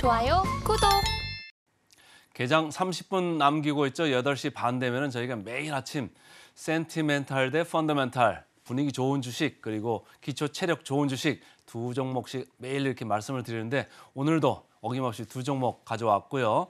좋아요, 구독. 개장 30분 남기고 있죠. 8시 반 되면은 저희가 매일 아침 센티멘탈 대 펀더멘탈, 분위기 좋은 주식 그리고 기초 체력 좋은 주식 두 종목씩 매일 이렇게 말씀을 드리는데 오늘도 어김없이 두 종목 가져왔고요.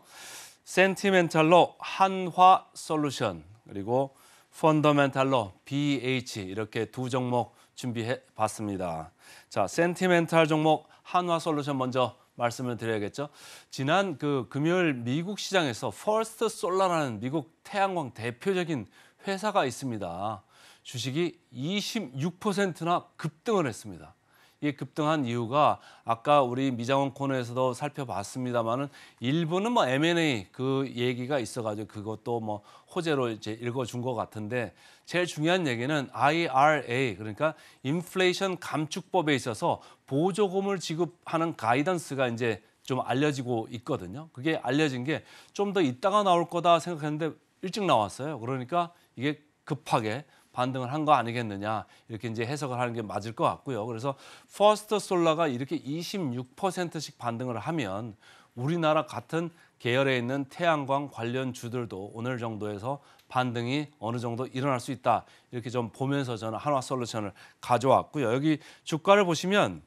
센티멘탈로 한화솔루션 그리고 펀더멘탈로 BH 이렇게 두 종목 준비해 봤습니다. 자, 센티멘탈 종목 한화솔루션 먼저 말씀을 드려야겠죠. 지난 금요일 미국 시장에서 퍼스트 솔라라는 미국 태양광 대표적인 회사가 있습니다. 주식이 26%나 급등을 했습니다. 이게 급등한 이유가 아까 우리 미장원 코너에서도 살펴봤습니다만은 일부는 M&A 그 얘기가 있어가지고 그것도 호재로 이제 읽어준 것 같은데 제일 중요한 얘기는 IRA 그러니까 인플레이션 감축법에 있어서 보조금을 지급하는 가이던스가 이제 좀 알려지고 있거든요. 그게 알려진 게 좀 더 있다가 나올 거다 생각했는데 일찍 나왔어요. 그러니까 이게 급하게 반등을 한 거 아니겠느냐 이렇게 이제 해석을 하는 게 맞을 것 같고요. 그래서 퍼스트 솔라가 이렇게 26%씩 반등을 하면 우리나라 같은 계열에 있는 태양광 관련 주들도 오늘 정도에서 반등이 어느 정도 일어날 수 있다. 이렇게 좀 보면서 저는 한화솔루션을 가져왔고요. 여기 주가를 보시면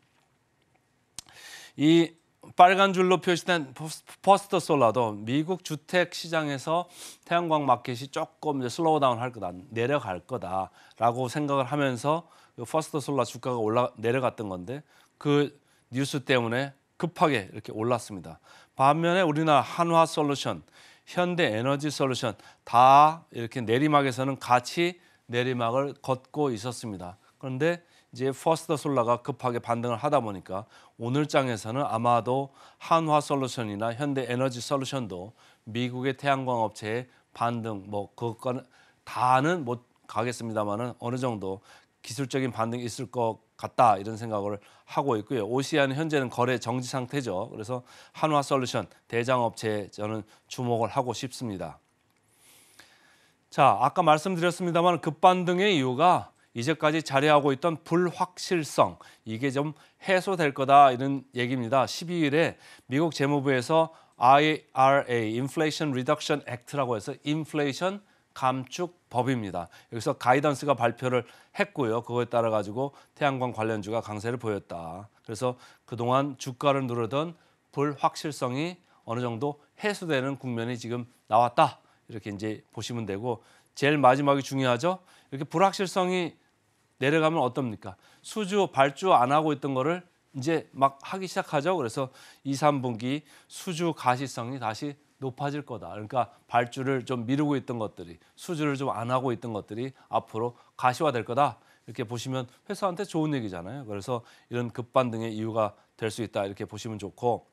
이 빨간 줄로 표시된 퍼스트 솔라도 미국 주택 시장에서 태양광 마켓이 조금 이제 슬로우 다운 할 거다, 내려갈 거다라고 생각을 하면서 퍼스트 솔라 주가가 내려갔던 건데 그 뉴스 때문에 급하게 이렇게 올랐습니다. 반면에 우리나라 한화솔루션, 현대에너지솔루션 다 이렇게 내리막에서는 같이 내리막을 걷고 있었습니다. 그런데 이제 퍼스트 솔라가 급하게 반등을 하다 보니까 오늘 장에서는 아마도 한화솔루션이나 현대에너지솔루션도 미국의 태양광 업체의 반등 그것과는 다는 못 가겠습니다만은 어느 정도 기술적인 반등이 있을 것 같다 이런 생각을 하고 있고요. OCI는 현재는 거래 정지 상태죠. 그래서 한화솔루션 대장 업체에 저는 주목을 하고 싶습니다. 자, 아까 말씀드렸습니다만 급반등의 이유가 이제까지 자리하고 있던 불확실성 이게 좀 해소될 거다 이런 얘기입니다. 12일에 미국 재무부에서 IRA, Inflation Reduction Act라고 해서 인플레이션 감축법입니다. 여기서 가이던스가 발표를 했고요. 그거에 따라 가지고 태양광 관련주가 강세를 보였다. 그래서 그동안 주가를 누르던 불확실성이 어느 정도 해소되는 국면이 지금 나왔다. 이렇게 이제 보시면 되고 제일 마지막이 중요하죠. 이렇게 불확실성이 내려가면 어떻습니까? 수주 발주 안 하고 있던 거를 이제 막 하기 시작하죠. 그래서 2, 3분기 수주 가시성이 다시 높아질 거다. 그러니까 발주를 좀 미루고 있던 것들이 수주를 좀 안 하고 있던 것들이 앞으로 가시화될 거다. 이렇게 보시면 회사한테 좋은 얘기잖아요. 그래서 이런 급반등의 이유가 될 수 있다. 이렇게 보시면 좋고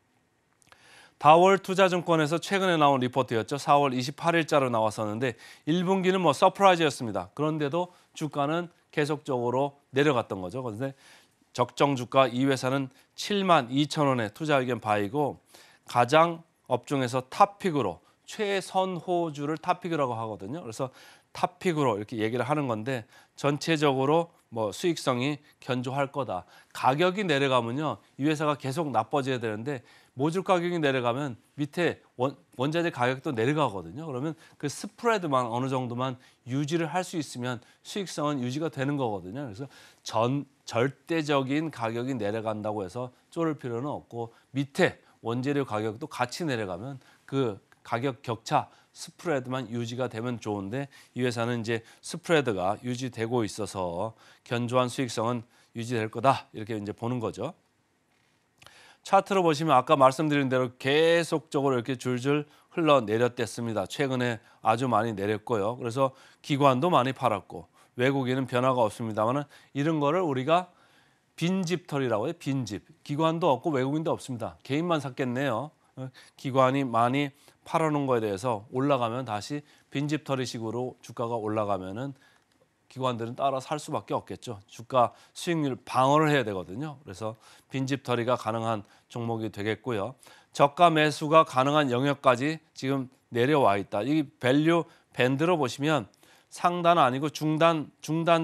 다월 투자증권에서 최근에 나온 리포트였죠. 4월 28일자로 나왔었는데 1분기는 서프라이즈였습니다. 그런데도 주가는 계속적으로 내려갔던 거죠. 그런데 적정 주가 이 회사는 72,000원에 투자 의견 바이고 가장 업종에서 탑픽으로 최선호주를 탑픽이라고 하거든요. 그래서 탑픽으로 이렇게 얘기를 하는 건데 전체적으로 수익성이 견조할 거다. 가격이 내려가면요. 이 회사가 계속 나빠져야 되는데 모듈 가격이 내려가면 밑에 원자재 가격도 내려가거든요. 그러면 그 스프레드만 어느 정도만 유지를 할 수 있으면 수익성은 유지가 되는 거거든요. 그래서 절대적인 가격이 내려간다고 해서 쫄을 필요는 없고 밑에 원재료 가격도 같이 내려가면 그 가격 격차 스프레드만 유지가 되면 좋은데 이 회사는 이제 스프레드가 유지되고 있어서 견조한 수익성은 유지될 거다. 이렇게 이제 보는 거죠. 차트로 보시면 아까 말씀드린 대로 계속적으로 이렇게 줄줄 흘러내렸댔습니다. 최근에 아주 많이 내렸고요. 그래서 기관도 많이 팔았고 외국인은 변화가 없습니다만 이런 거를 우리가 빈집털이라고 해요. 빈집. 기관도 없고 외국인도 없습니다. 개인만 샀겠네요. 기관이 많이 팔아놓은 거에 대해서 올라가면 다시 빈집털이식으로 주가가 올라가면은 기관들은 따라 살 수밖에 없겠죠. 주가 수익률 방어를 해야 되거든요. 그래서 빈집털이가 가능한 종목이 되겠고요. 저가 매수가 가능한 영역까지 지금 내려와 있다. 이 밸류 밴드로 보시면 상단 아니고 중단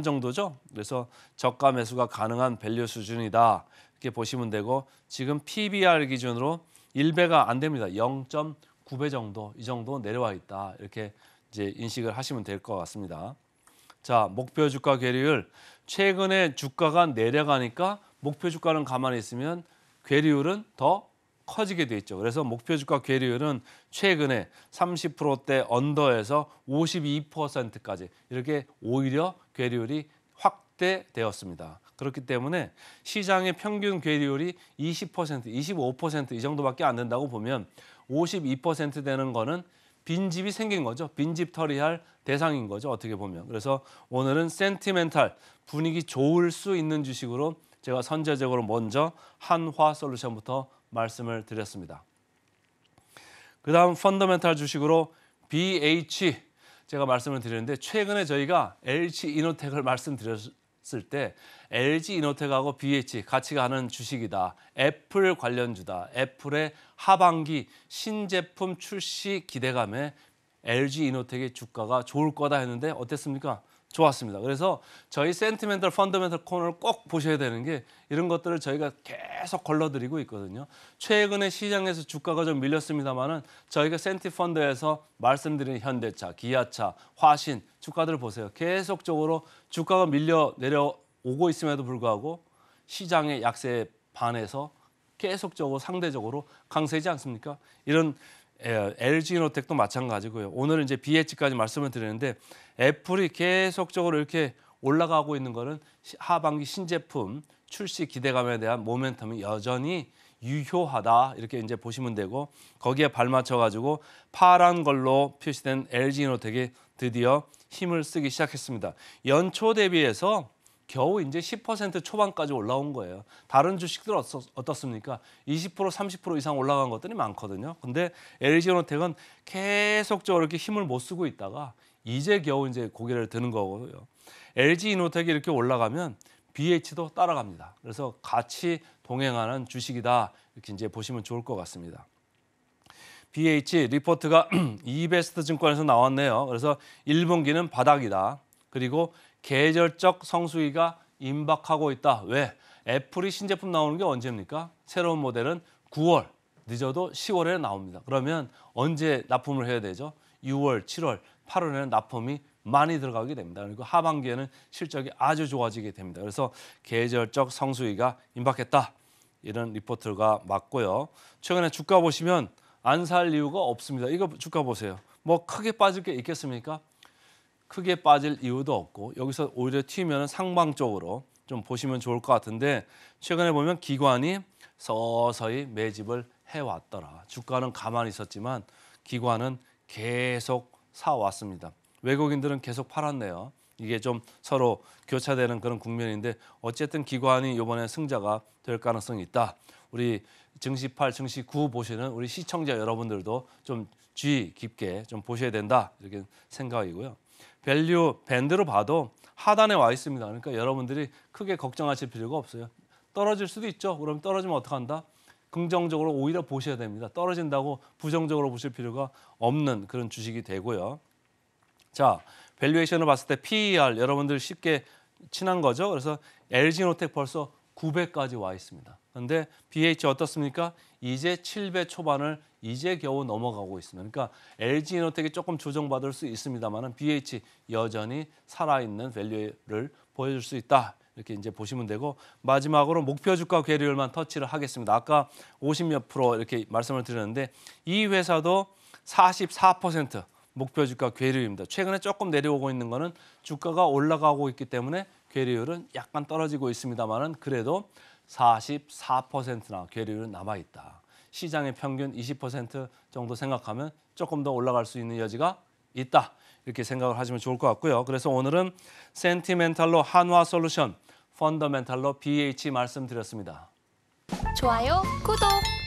정도죠. 그래서 저가 매수가 가능한 밸류 수준이다. 이렇게 보시면 되고 지금 PBR 기준으로 1배가 안 됩니다. 0.9배 정도, 이 정도 내려와 있다. 이렇게 이제 인식을 하시면 될 것 같습니다. 자, 목표 주가 괴리율. 최근에 주가가 내려가니까 목표 주가는 가만히 있으면 괴리율은 더 커지게 돼 있죠. 그래서 목표 주가 괴리율은 최근에 30%대 언더에서 52%까지 이렇게 오히려 괴리율이 확대되었습니다. 그렇기 때문에 시장의 평균 괴리율이 20%, 25% 이 정도밖에 안 된다고 보면 52% 되는 거는 빈집이 생긴 거죠. 빈집 처리할 대상인 거죠. 어떻게 보면. 그래서 오늘은 센티멘탈, 분위기 좋을 수 있는 주식으로 제가 선제적으로 먼저 한화솔루션부터 말씀을 드렸습니다. 그 다음 펀더멘탈 주식으로 BH 제가 말씀을 드렸는데 최근에 저희가 LG이노텍을 말씀드렸을 때 LG이노텍하고 BH 같이 가는 주식이다. 애플 관련주다. 애플의 하반기 신제품 출시 기대감에 LG이노텍의 주가가 좋을 거다 했는데 어땠습니까? 좋았습니다. 그래서 저희 센티멘털 펀더멘털 코너를 꼭 보셔야 되는 게 이런 것들을 저희가 계속 걸러드리고 있거든요. 최근에 시장에서 주가가 좀 밀렸습니다만은 저희가 센티펀드에서 말씀드린 현대차, 기아차, 화신 주가들을 보세요. 계속적으로 주가가 밀려 내려오고 있음에도 불구하고 시장의 약세에 반해서 계속적으로 상대적으로 강세지 않습니까? 이런 LG이노텍도 마찬가지고요. 오늘은 이제 BH까지 말씀을 드리는데 애플이 계속적으로 이렇게 올라가고 있는 거는 하반기 신제품 출시 기대감에 대한 모멘텀이 여전히 유효하다 이렇게 이제 보시면 되고 거기에 발맞춰 가지고 파란 걸로 표시된 LG이노텍이 드디어 힘을 쓰기 시작했습니다. 연초 대비해서 겨우 이제 10% 초반까지 올라온 거예요. 다른 주식들 어떻습니까? 20% 30% 이상 올라간 것들이 많거든요. 근데 LG이노텍은 계속적으로 이렇게 힘을 못 쓰고 있다가 이제 겨우 이제 고개를 드는 거고요. LG이노텍이 이렇게 올라가면 BH도 따라갑니다. 그래서 같이 동행하는 주식이다. 이렇게 이제 보시면 좋을 것 같습니다. BH 리포트가 이베스트 증권에서 나왔네요. 그래서 1분기는 바닥이다. 그리고 계절적 성수기가 임박하고 있다. 왜? 애플이 신제품 나오는 게 언제입니까? 새로운 모델은 9월, 늦어도 10월에 나옵니다. 그러면 언제 납품을 해야 되죠? 6월, 7월, 8월에는 납품이 많이 들어가게 됩니다. 그리고 하반기에는 실적이 아주 좋아지게 됩니다. 그래서 계절적 성수기가 임박했다. 이런 리포트가 맞고요. 최근에 주가 보시면 안 살 이유가 없습니다. 이거 주가 보세요. 뭐 크게 빠질 게 있겠습니까? 크게 빠질 이유도 없고 여기서 오히려 튀면 상방적으로 좀 보시면 좋을 것 같은데 최근에 보면 기관이 서서히 매집을 해왔더라. 주가는 가만히 있었지만 기관은 계속 사왔습니다. 외국인들은 계속 팔았네요. 이게 좀 서로 교차되는 그런 국면인데 어쨌든 기관이 이번에 승자가 될 가능성이 있다. 우리 증시 8, 증시 9 보시는 우리 시청자 여러분들도 좀 주의 깊게 좀 보셔야 된다. 이렇게 생각이고요. 밸류 밴드로 봐도 하단에 와 있습니다. 그러니까 여러분들이 크게 걱정하실 필요가 없어요. 떨어질 수도 있죠. 그럼 떨어지면 어떡한다? 긍정적으로 오히려 보셔야 됩니다. 떨어진다고 부정적으로 보실 필요가 없는 그런 주식이 되고요. 자, 밸류에이션을 봤을 때 PER 여러분들 쉽게 친한 거죠. 그래서 LG이노텍 벌써 9배까지 와 있습니다. 그런데 BH 어떻습니까? 이제 7배 초반을 이제 겨우 넘어가고 있습니다. 그러니까 LG이노텍이 조금 조정받을 수 있습니다만 BH 여전히 살아있는 밸류를 보여줄 수 있다. 이렇게 이제 보시면 되고 마지막으로 목표 주가 괴리율만 터치를 하겠습니다. 아까 50몇 프로 이렇게 말씀을 드렸는데 이 회사도 44% 목표 주가 괴리율입니다. 최근에 조금 내려오고 있는 거는 주가가 올라가고 있기 때문에 괴리율은 약간 떨어지고 있습니다만은 그래도 44%나 괴리율은 남아 있다. 시장의 평균 20% 정도 생각하면 조금 더 올라갈 수 있는 여지가 있다. 이렇게 생각을 하시면 좋을 것 같고요. 그래서 오늘은 센티멘탈로 한화솔루션, 펀더멘탈로 BH 말씀드렸습니다. 좋아요, 구독!